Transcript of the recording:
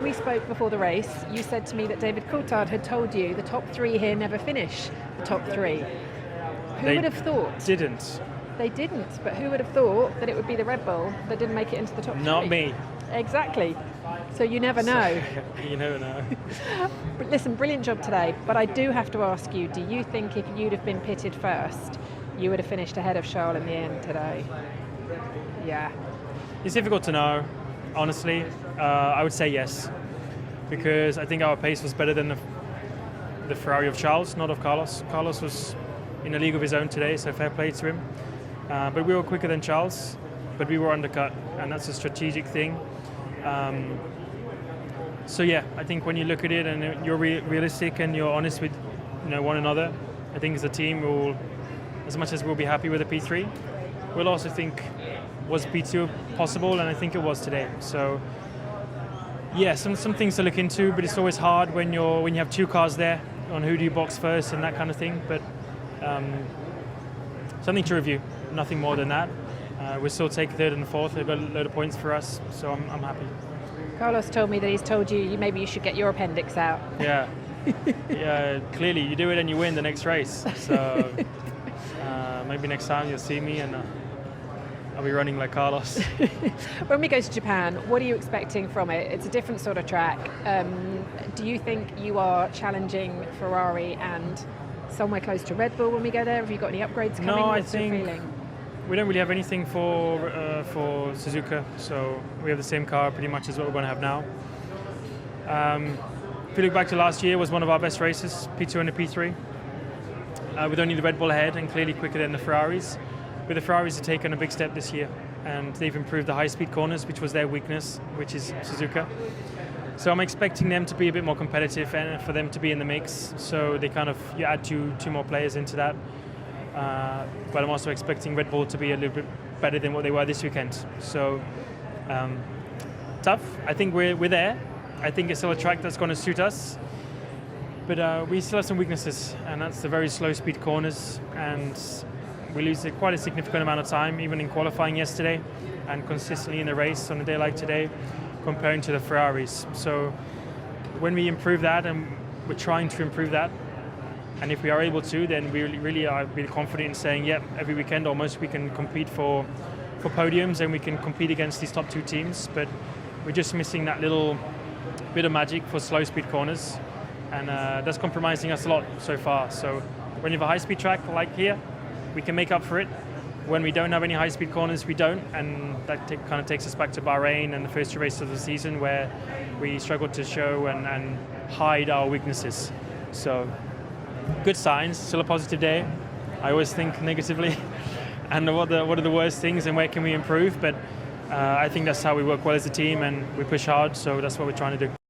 we spoke before the race, you said to me that David Coulthard had told you the top three here never finish the top three. Who would have thought? Didn't. They didn't, but who would have thought that it would be the Red Bull that didn't make it into the top three? Not me. Exactly. So you never know. You never know. But listen, brilliant job today, but I do have to ask you, do you think if you'd have been pitted first, you would have finished ahead of Charles in the end today? Yeah. It's difficult to know, honestly. I would say yes, because I think our pace was better than the Ferrari of Charles, not of Carlos. Carlos was in a league of his own today, so fair play to him. But we were quicker than Charles, but we were undercut, and that's a strategic thing. So yeah, I think when you look at it and you're realistic and you're honest with one another, I think as a team, we'll, as much as we'll be happy with the P3, we'll also think, was P2 possible? And I think it was today. So yeah, some things to look into, but it's always hard when you have two cars there on who do you box first and that kind of thing. But something to review, nothing more than that. We'll still take third and fourth. They've got a load of points for us, so I'm happy. Carlos told me that he's told you maybe you should get your appendix out. Yeah, yeah. Clearly, you do it and you win the next race. So maybe next time you'll see me and I'll be running like Carlos. When we go to Japan, what are you expecting from it? It's a different sort of track. Do you think you are challenging Ferrari and somewhere close to Red Bull when we go there? Have you got any upgrades coming? No, What's I think your feeling? we don't really have anything for Suzuka, so we have the same car pretty much as what we're going to have now. If you look back to last year, it was one of our best races, P2 and the P3, with only the Red Bull ahead and clearly quicker than the Ferraris. But the Ferraris have taken a big step this year, and they've improved the high-speed corners, which was their weakness, which is Suzuka. So I'm expecting them to be a bit more competitive and for them to be in the mix. So they you add two more players into that. But I'm also expecting Red Bull to be a little bit better than what they were this weekend. So tough. I think we're there. I think it's still a track that's going to suit us. But we still have some weaknesses, and that's the very slow speed corners. And we lose quite a significant amount of time, even in qualifying yesterday, and consistently in the race on a day like today, comparing to the Ferraris. So when we improve that, and we're trying to improve that, and if we are able to, then we really are really confident in saying, yeah, every weekend almost we can compete for podiums and we can compete against these top two teams. But we're just missing that little bit of magic for slow speed corners, and that's compromising us a lot so far. So when you have a high speed track like here, we can make up for it. When we don't have any high speed corners, we don't, and that kind of takes us back to Bahrain and the first two races of the season where we struggled to show and hide our weaknesses. So good signs, still a positive day. I always think negatively and what are the worst things and where can we improve, but I think that's how we work well as a team and we push hard, so that's what we're trying to do.